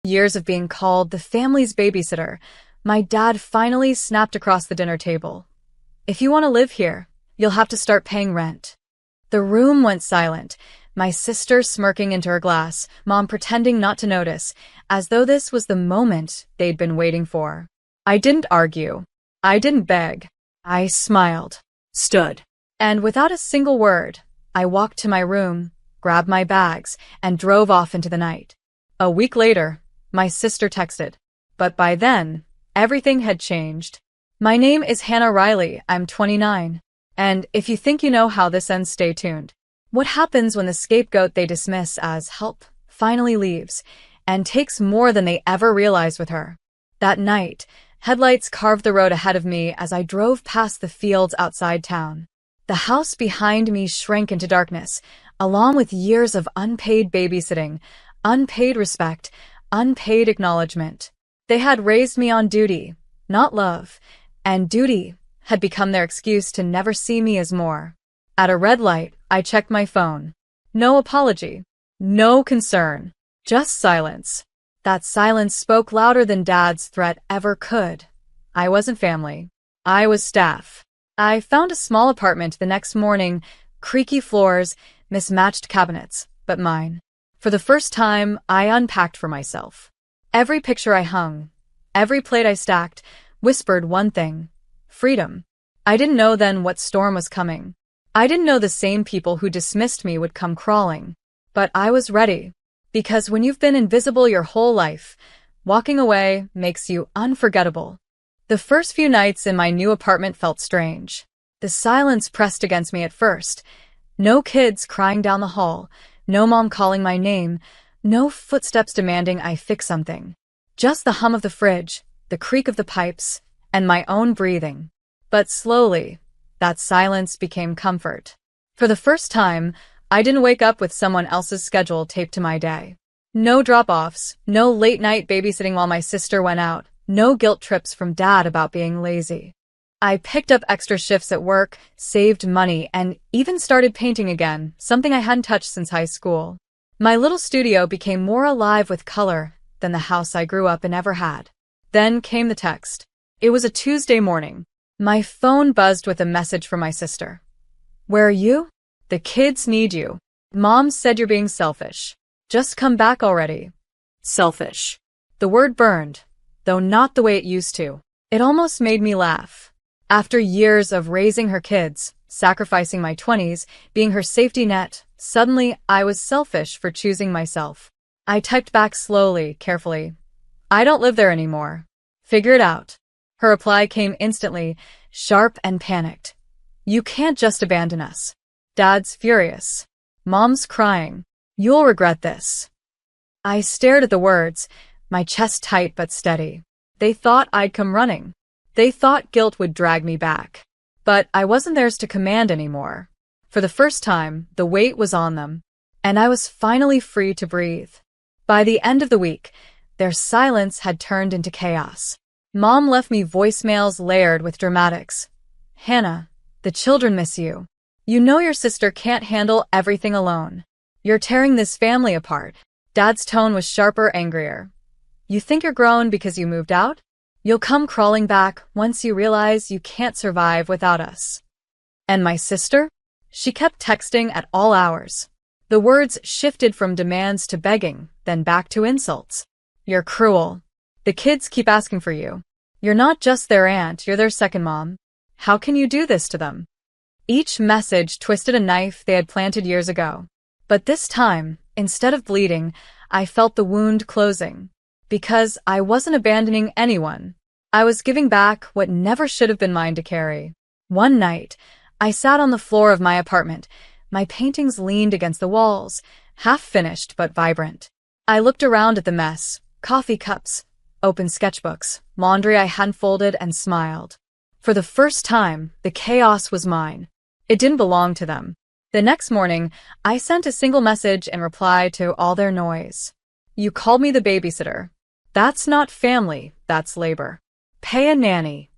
Years of being called the family's babysitter, my dad finally snapped across the dinner table. "If you want to live here, you'll have to start paying rent." The room went silent, my sister smirking into her glass, Mom pretending not to notice, as though this was the moment they'd been waiting for. I didn't argue. I didn't beg. I smiled, stood, and without a single word, I walked to my room, grabbed my bags, and drove off into the night. A week later, my sister texted, but by then, everything had changed. "My name is Hannah Riley, I'm 29. And if you think you know how this ends, stay tuned." What happens when the scapegoat they dismiss as help finally leaves and takes more than they ever realized with her? That night, headlights carved the road ahead of me as I drove past the fields outside town. The house behind me shrank into darkness, along with years of unpaid babysitting, unpaid respect, unpaid acknowledgement. They had raised me on duty, not love, and duty had become their excuse to never see me as more. At a red light, I checked my phone. No apology. No concern. Just silence. That silence spoke louder than Dad's threat ever could. I wasn't family. I was staff. I found a small apartment the next morning, creaky floors, mismatched cabinets, but mine. For the first time, I unpacked for myself. Every picture I hung, every plate I stacked, whispered one thing: freedom. I didn't know then what storm was coming. I didn't know the same people who dismissed me would come crawling. But I was ready. Because when you've been invisible your whole life, walking away makes you unforgettable. The first few nights in my new apartment felt strange. The silence pressed against me at first. No kids crying down the hall, no mom calling my name, no footsteps demanding I fix something. Just the hum of the fridge, the creak of the pipes, and my own breathing. But slowly, that silence became comfort. For the first time, I didn't wake up with someone else's schedule taped to my day. No drop-offs, no late-night babysitting while my sister went out, no guilt trips from Dad about being lazy. I picked up extra shifts at work, saved money, and even started painting again, something I hadn't touched since high school. My little studio became more alive with color than the house I grew up in ever had. Then came the text. It was a Tuesday morning. My phone buzzed with a message from my sister. "Where are you? The kids need you. Mom said you're being selfish. Just come back already." Selfish. The word burned, though not the way it used to. It almost made me laugh. After years of raising her kids, sacrificing my 20s, being her safety net, suddenly I was selfish for choosing myself. I typed back slowly, carefully. "I don't live there anymore. Figure it out." Her reply came instantly, sharp and panicked. "You can't just abandon us. Dad's furious. Mom's crying. You'll regret this." I stared at the words, my chest tight but steady. They thought I'd come running. They thought guilt would drag me back. But I wasn't theirs to command anymore. For the first time, the weight was on them, and I was finally free to breathe. By the end of the week, their silence had turned into chaos. Mom left me voicemails layered with dramatics. "Hannah, the children miss you. You know your sister can't handle everything alone. You're tearing this family apart." Dad's tone was sharper, angrier. "You think you're grown because you moved out? You'll come crawling back once you realize you can't survive without us." And my sister? She kept texting at all hours. The words shifted from demands to begging, then back to insults. "You're cruel. The kids keep asking for you. You're not just their aunt, you're their second mom. How can you do this to them?" Each message twisted a knife they had planted years ago. But this time, instead of bleeding, I felt the wound closing. Because I wasn't abandoning anyone. I was giving back what never should have been mine to carry. One night, I sat on the floor of my apartment. My paintings leaned against the walls, half-finished but vibrant. I looked around at the mess, coffee cups, open sketchbooks, laundry I hadn't folded, and smiled. For the first time, the chaos was mine. It didn't belong to them. The next morning, I sent a single message in reply to all their noise. "You called me the babysitter. That's not family, that's labor. Pay a nanny."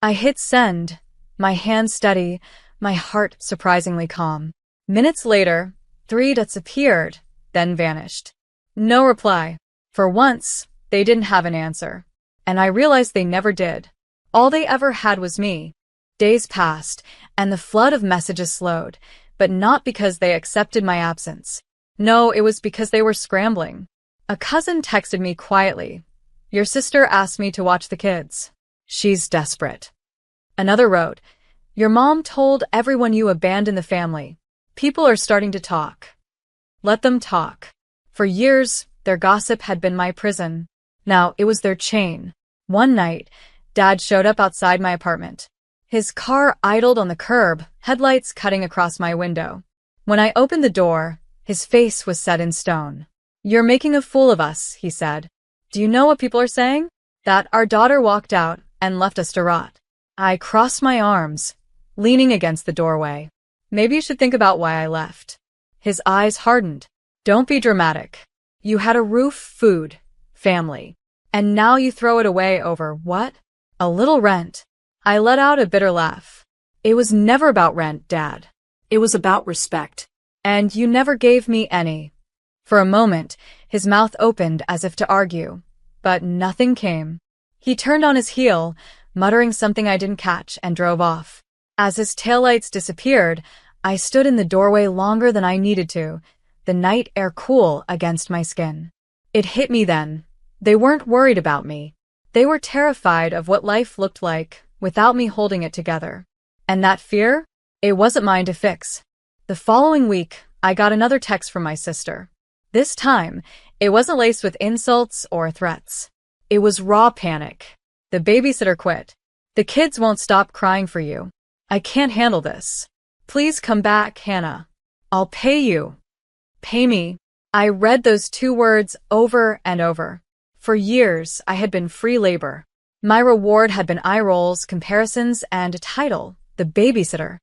I hit send, my hand steady, my heart surprisingly calm. Minutes later, 3 dots appeared, then vanished. No reply. For once, They didn't have an answer. And I realized they never did. All they ever had was me. Days passed, and the flood of messages slowed, but not because they accepted my absence. No, it was because they were scrambling. A cousin texted me quietly. "Your sister asked me to watch the kids. She's desperate." Another wrote, "Your mom told everyone you abandoned the family. People are starting to talk." Let them talk. For years, their gossip had been my prison. Now it was their chain. One night, Dad showed up outside my apartment. His car idled on the curb, headlights cutting across my window. When I opened the door, his face was set in stone. "You're making a fool of us," he said. "Do you know what people are saying? That our daughter walked out and left us to rot." I crossed my arms, leaning against the doorway. "Maybe you should think about why I left." His eyes hardened. "Don't be dramatic. You had a roof, food, family. And now you throw it away over what? A little rent." I let out a bitter laugh. "It was never about rent, Dad. It was about respect. And you never gave me any." For a moment, his mouth opened as if to argue, but nothing came. He turned on his heel, muttering something I didn't catch, and drove off. As his taillights disappeared, I stood in the doorway longer than I needed to, the night air cool against my skin. It hit me then. They weren't worried about me. They were terrified of what life looked like without me holding it together. And that fear? It wasn't mine to fix. The following week, I got another text from my sister. This time, it wasn't laced with insults or threats. It was raw panic. "The babysitter quit. The kids won't stop crying for you. I can't handle this. Please come back, Hannah. I'll pay you. Pay me." I read those two words over and over. For years, I had been free labor. My reward had been eye rolls, comparisons, and a title, the babysitter.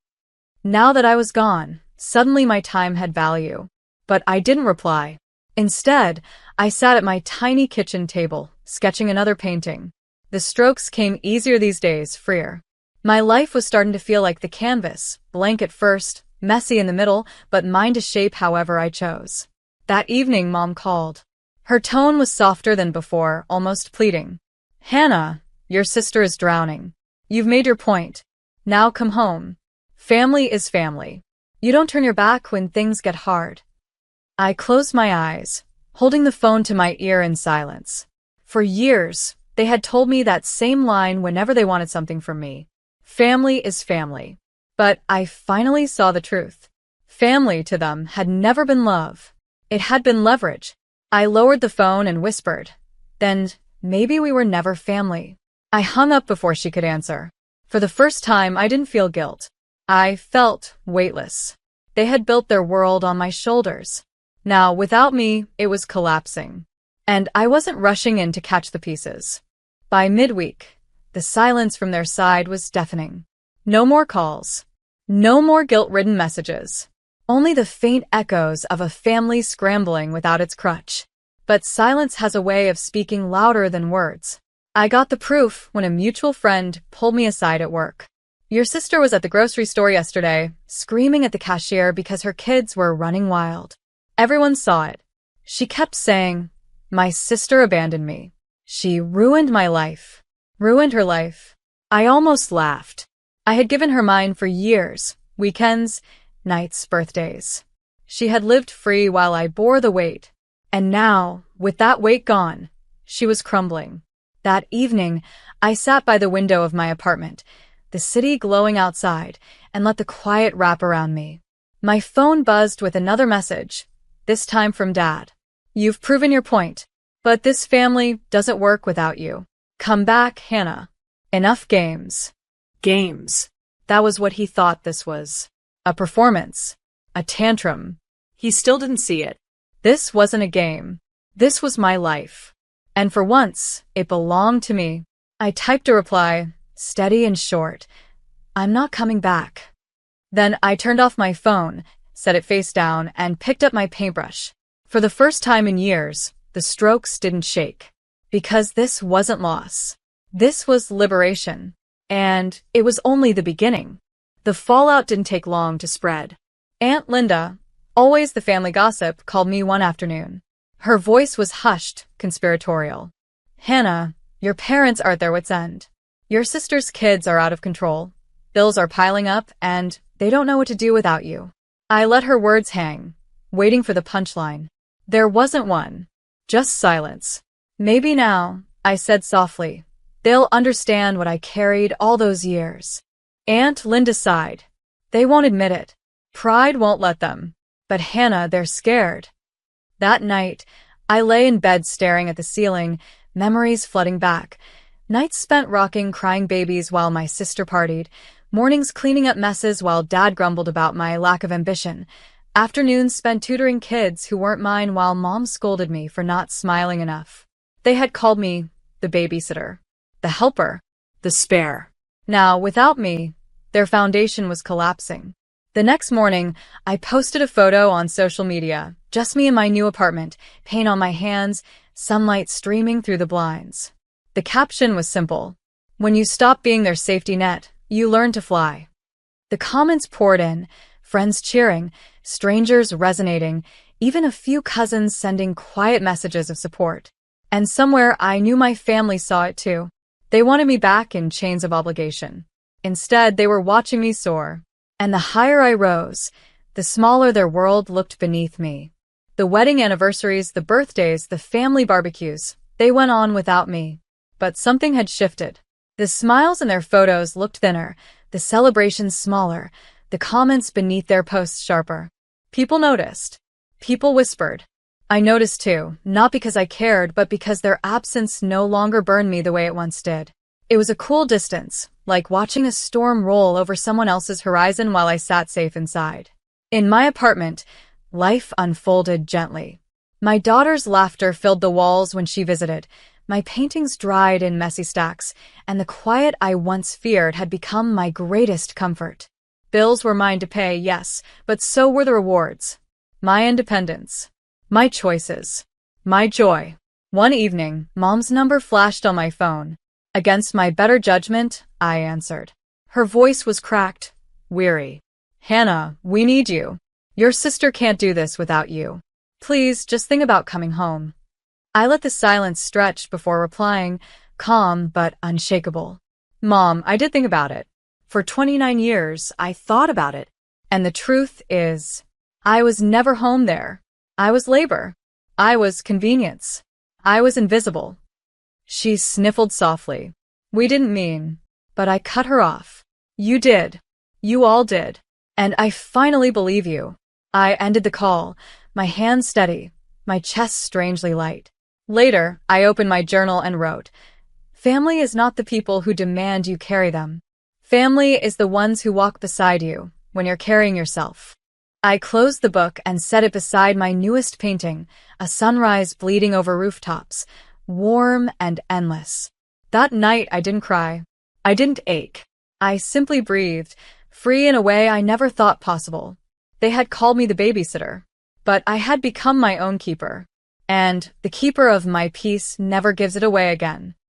Now that I was gone, suddenly my time had value. But I didn't reply. Instead, I sat at my tiny kitchen table, sketching another painting. The strokes came easier these days, freer. My life was starting to feel like the canvas, blank at first, messy in the middle, but mine to shape however I chose. That evening, Mom called. Her tone was softer than before, almost pleading. "Hannah, your sister is drowning. You've made your point. Now come home. Family is family. You don't turn your back when things get hard." I closed my eyes, holding the phone to my ear in silence. For years, they had told me that same line whenever they wanted something from me. Family is family. But I finally saw the truth. Family to them had never been love. It had been leverage. I lowered the phone and whispered, "Then maybe we were never family." I hung up before she could answer. For the first time, I didn't feel guilt. I felt weightless. They had built their world on my shoulders. Now, without me, it was collapsing. And I wasn't rushing in to catch the pieces. By midweek, the silence from their side was deafening. No more calls. No more guilt-ridden messages. Only the faint echoes of a family scrambling without its crutch. But silence has a way of speaking louder than words. I got the proof when a mutual friend pulled me aside at work. "Your sister was at the grocery store yesterday, screaming at the cashier because her kids were running wild. Everyone saw it. She kept saying, 'My sister abandoned me. She ruined my life.' Ruined her life." I almost laughed. I had given her mine for years, weekends, nights, birthdays. She had lived free while I bore the weight. And now, with that weight gone, she was crumbling. That evening, I sat by the window of my apartment, the city glowing outside, and let the quiet wrap around me. My phone buzzed with another message, this time from Dad. "You've proven your point, but this family doesn't work without you. Come back, Hannah. Enough games." Games. That was what he thought this was. A performance. A tantrum. He still didn't see it. This wasn't a game. This was my life. And for once, it belonged to me. I typed a reply, steady and short. "I'm not coming back." Then I turned off my phone, set it face down, and picked up my paintbrush. For the first time in years, the strokes didn't shake. Because this wasn't loss. This was liberation. And it was only the beginning. The fallout didn't take long to spread. Aunt Linda, always the family gossip, called me one afternoon. Her voice was hushed, conspiratorial. Hannah, your parents are at their wits' end. Your sister's kids are out of control. Bills are piling up, and they don't know what to do without you. I let her words hang, waiting for the punchline. There wasn't one. Just silence. Maybe now, I said softly, they'll understand what I carried all those years. Aunt Linda sighed. They won't admit it. Pride won't let them. But Hannah, they're scared. That night, I lay in bed staring at the ceiling, memories flooding back. Nights spent rocking crying babies while my sister partied, mornings cleaning up messes while Dad grumbled about my lack of ambition, afternoons spent tutoring kids who weren't mine while Mom scolded me for not smiling enough. They had called me the babysitter, the helper, the spare. Now, without me, their foundation was collapsing. The next morning, I posted a photo on social media, just me in my new apartment, paint on my hands, sunlight streaming through the blinds. The caption was simple. When you stop being their safety net, you learn to fly. The comments poured in, friends cheering, strangers resonating, even a few cousins sending quiet messages of support. And somewhere I knew my family saw it too. They wanted me back in chains of obligation. Instead, they were watching me soar. And the higher I rose, the smaller their world looked beneath me. The wedding anniversaries, the birthdays, the family barbecues, they went on without me. But something had shifted. The smiles in their photos looked thinner, the celebrations smaller, the comments beneath their posts sharper. People noticed. People whispered. I noticed too, not because I cared, but because their absence no longer burned me the way it once did. It was a cool distance, like watching a storm roll over someone else's horizon while I sat safe inside. In my apartment, life unfolded gently. My daughter's laughter filled the walls when she visited. My paintings dried in messy stacks, and the quiet I once feared had become my greatest comfort. Bills were mine to pay, yes, but so were the rewards. My independence. My choices. My joy. One evening, Mom's number flashed on my phone. Against my better judgment, I answered. Her voice was cracked, weary. Hannah, we need you. Your sister can't do this without you. Please, just think about coming home. I let the silence stretch before replying, calm but unshakable. Mom, I did think about it. For 29 years, I thought about it. And the truth is, I was never home there. I was labor. I was convenience. I was invisible. She sniffled softly. We didn't mean, but I cut her off. You did. You all did. And I finally believe you. I ended the call, my hands steady, my chest strangely light. Later, I opened my journal and wrote, Family is not the people who demand you carry them. Family is the ones who walk beside you when you're carrying yourself. I closed the book and set it beside my newest painting, a sunrise bleeding over rooftops, warm and endless. That night I didn't cry. I didn't ache. I simply breathed, free in a way I never thought possible. They had called me the babysitter, but I had become my own keeper. And the keeper of my peace never gives it away again.